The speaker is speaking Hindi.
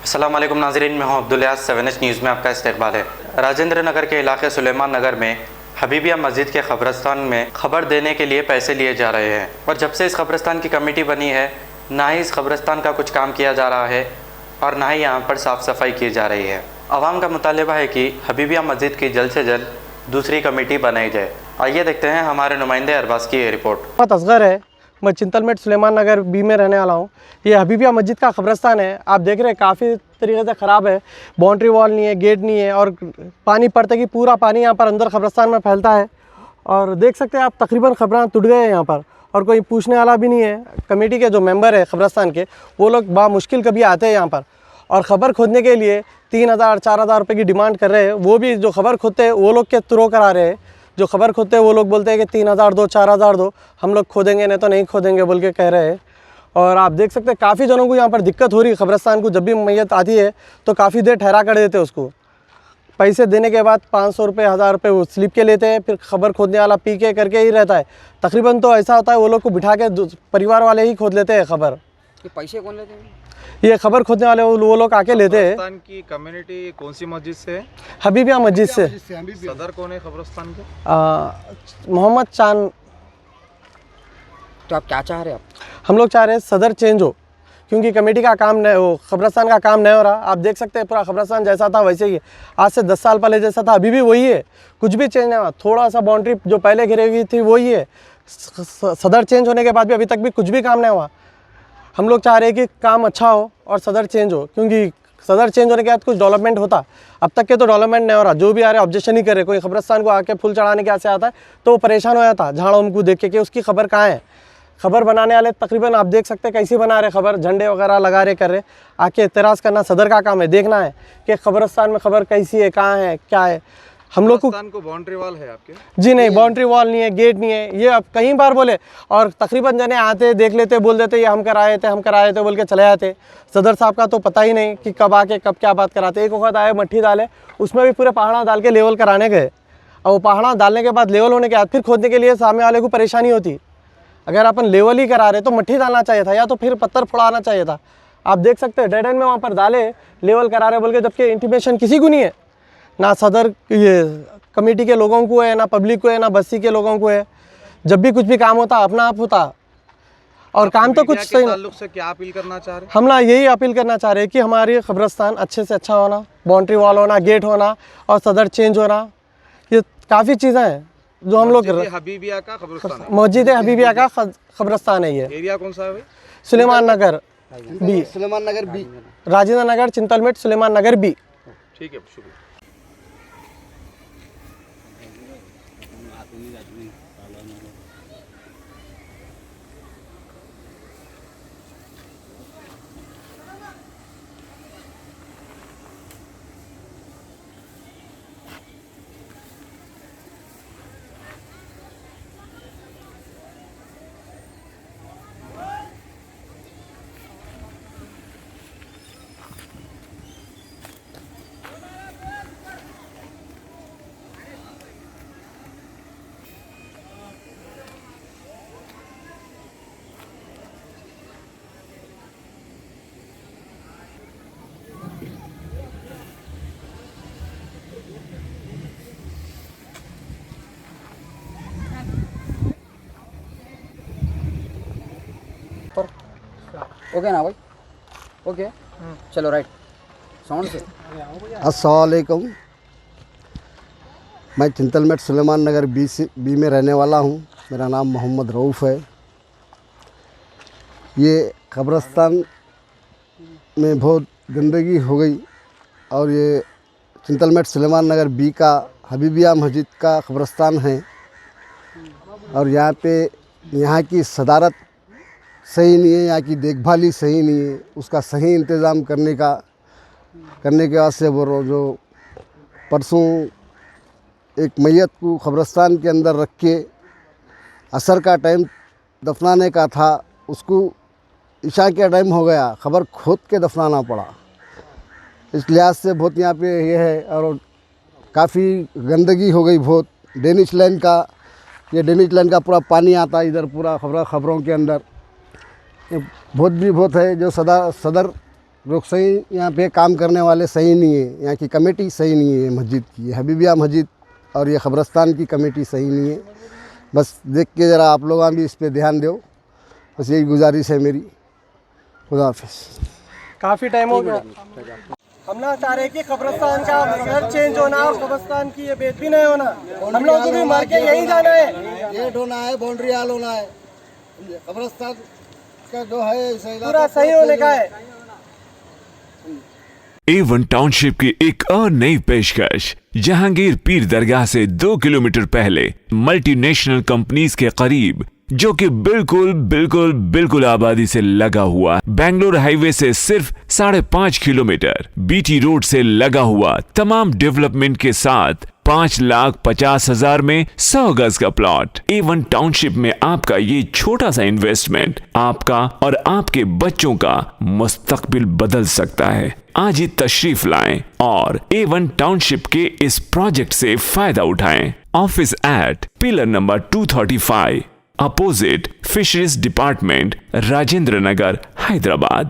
अस्सलाम वालेकुम नाज़रीन, मैं हूं अब्दुल यास। 7H न्यूज़ में आपका इस्तकबाल है। राजेंद्र नगर के इलाके सुलेमान नगर में हबीबिया मस्जिद के क़ब्रस्तान में खबर देने के लिए पैसे लिए जा रहे हैं और जब से इस क़ब्रस्तान की कमेटी बनी है ना ही इस क़ब्रस्तान का कुछ काम किया जा रहा है और ना ही यहाँ पर साफ़ सफाई की जा रही है। आवाम का मुतालबा है कि हबीबिया मस्जिद की जल्द से जल्द दूसरी कमेटी बनाई जाए। आइए देखते हैं हमारे नुमाइंदे अरबाज की ये रिपोर्ट। मोहम्मद असगर है, मैं चिंतलमेट सुलेमान नगर बी में रहने वाला हूँ। ये हबीबिया मस्जिद का क़ब्रस्तान है। आप देख रहे हैं काफ़ी तरीके से ख़राब है। बाउंड्री वॉल नहीं है, गेट नहीं है और पानी पड़ते कि पूरा पानी यहाँ पर अंदर क़ब्रस्तान में फैलता है। और देख सकते हैं आप तकरीबन ख़बरें टूट गए हैं यहाँ पर और कोई पूछने वाला भी नहीं है। कमेटी के जो मेंबर है क़ब्रस्तान के, वो लोग बामुश्किल कभी आते हैं यहाँ पर और ख़बर खोदने के लिए 3,000-4,000 रुपये की डिमांड कर रहे हैं। वो भी जो ख़बर खोदते हैं वो लोग के थ्रू करा रहे हैं। जो ख़बर खोदते हैं वो लोग बोलते हैं कि 3,000 दो, 4,000 दो, हम लोग खोदेंगे नहीं तो नहीं खोदेंगे बोल के कह रहे हैं। और आप देख सकते हैं काफ़ी जनों को यहाँ पर दिक्कत हो रही है। क़ब्रस्तान को जब भी मैयत आती है तो काफ़ी देर ठहरा कर देते हैं उसको। पैसे देने के बाद 500 रुपये, 1,000 रुपये वो स्लिप के लेते हैं। फिर ख़बर खोदने वाला पी के करके ही रहता है। तकरीबन तो ऐसा होता है वो लोग को बिठा के परिवार वाले ही खोद लेते हैं ख़बर। ये पैसे कौन लेते हैं? ये ख़बर खोदने वाले वो लोग आके लेते हैं। क़ब्रस्तान की कम्युनिटी कौन सी मस्जिद से है? हबीबिया मस्जिद से। सदर कौन है क़ब्रस्तान के? मोहम्मद चांद। तो आप क्या चाह रहे हैं? हम लोग चाह रहे हैं सदर चेंज हो, क्योंकि कमेटी का काम नहीं, वो क़ब्रस्तान का काम नहीं हो रहा। आप देख सकते हैं पूरा क़ब्रस्तान जैसा था वैसे ही है। आज से 10 साल पहले जैसा था अभी भी वही है, कुछ भी चेंज नहीं हुआ। थोड़ा सा बाउंड्री जो पहले घिरी हुई थी वही है। सदर चेंज होने के बाद भी अभी तक भी कुछ भी काम नहीं हुआ। हम लोग चाह रहे हैं कि काम अच्छा हो और सदर चेंज हो, क्योंकि सदर चेंज होने के बाद कुछ डेवलपमेंट होता। अब तक के तो डेवलपमेंट नहीं हो रहा। जो भी आ रहे ऑब्जेक्शन ही कर रहे। कोई क़ब्रस्तान को आके फूल चढ़ाने के आसे आता है तो वो परेशान हो जाता झाड़ों को देख के कि उसकी खबर कहाँ है। खबर बनाने वाले तकरीबन आप देख सकते हैं कैसी बना रहे खबर, झंडे वगैरह लगा रहे कर रहे। आके एतराज़ करना सदर का काम है, देखना है कि क़ब्रस्तान में खबर कैसी है, कहाँ है, क्या है। हम लोग को बाउंड्री वॉल है आपके? जी नहीं, बाउंड्री वॉल नहीं है, गेट नहीं है। ये अब कई बार बोले और तकरीबन जने आते देख लेते, बोल देते ये हम कराए थे बोल के चले जाते। सदर साहब का तो पता ही नहीं कि कब आके कब क्या बात कराते। एक वक्त आए मट्टी डाले, उसमें भी पूरे पहाड़ा डाल के लेवल कराने गए और वो पहाड़ा डालने के बाद लेवल होने के बाद फिर खोदने के लिए सामने वाले को परेशानी होती। अगर अपन लेवल ही करा रहे तो मट्टी डालना चाहिए था या तो फिर पत्थर फुड़ाना चाहिए था। आप देख सकते हैं डेड एंड में वहाँ पर डाले लेवल करा रहे बोल के, जबकि इंटीमेशन किसी को नहीं है, ना सदर ये कमेटी के लोगों को है, ना पब्लिक को है, ना बस्ती के लोगों को है। जब भी कुछ भी काम होता अपना आप होता और काम तो कुछ सही। ताल्लुक से क्या अपील करना चाह रहे हैं? हम ना यही अपील करना चाह रहे हैं कि हमारी क़ब्रस्तान अच्छे से अच्छा होना, बाउंड्री वॉल होना, गेट होना और सदर चेंज होना। ये काफ़ी चीज़ें हैं जो हम लोग। हबीबिया का क़ब्रस्तान है? मस्जिद हबीबिया का क़ब्रस्तान है ये। एरिया कौन सा है भाई? सुलेमान नगर बी, सुलेमान नगर बी, राजेंद्र नगर, चिंतलमेट, सुलेमान नगर बी। ठीक है, शुक्रिया। ओके ना भाई? ओके, चलो राइट साउंड से। अस्सलाम वालेकुम। मैं चिंतलमेट सुलेमान नगर बी में रहने वाला हूँ। मेरा नाम मोहम्मद रऊफ़ है। ये क़ब्रस्तान में बहुत गंदगी हो गई और ये चिंतलमेट सुलेमान नगर बी का हबीबिया मस्जिद का क़ब्रस्तान है और यहाँ की सदारत सही नहीं है, यहाँ की देखभाल ही सही नहीं है। उसका सही इंतज़ाम करने के वास्ते वो जो परसों एक मैयत को क़ब्रस्तान के अंदर रख के असर का टाइम दफनाने का था, उसको इशा का टाइम हो गया, खबर खोद के दफनाना पड़ा। इस लिहाज से बहुत यहाँ पे ये है और काफ़ी गंदगी हो गई बहुत। डेनिश लाइन का पूरा पानी आता इधर पूरा खबरों के अंदर। बहुत है जो सदर लोग सही यहाँ पे काम करने वाले सही नहीं है, यहाँ की कमेटी सही नहीं है मस्जिद की, हबीबिया मस्जिद और ये कब्रस्तान की कमेटी सही नहीं है। बस देख के ज़रा आप लोग भी इस पे ध्यान दो, बस यही गुजारिश है मेरी। खुदा हाफिज़। काफ़ी टाइम हो गया। हम लोग चाह रहे हैं कि कब्रस्तान का घर चेंज होना और कब्रस्तान की ये बेदबी नहीं होना। हम लोग को भी मर के यहीं जाना है, गेट होना है, बाउंड्री हाल होना है, कब्रस्तान का जो है पूरा सही होने का है। A1 टाउनशिप की एक और नई पेशकश। जहांगीर पीर दरगाह से 2 किलोमीटर पहले मल्टीनेशनल कंपनीज के करीब, जो कि बिल्कुल आबादी से लगा हुआ, बेंगलोर हाईवे से सिर्फ 5.5 किलोमीटर, बीटी रोड से लगा हुआ, तमाम डेवलपमेंट के साथ 5,50,000 में 100 गज का प्लॉट। A1 टाउनशिप में आपका ये छोटा सा इन्वेस्टमेंट आपका और आपके बच्चों का मुस्तकबिल बदल सकता है। आज ही तशरीफ लाएं और A1 टाउनशिप के इस प्रोजेक्ट से फायदा उठाएं। Office at pillar number 235 opposite fisheries department, Rajendra Nagar, Hyderabad.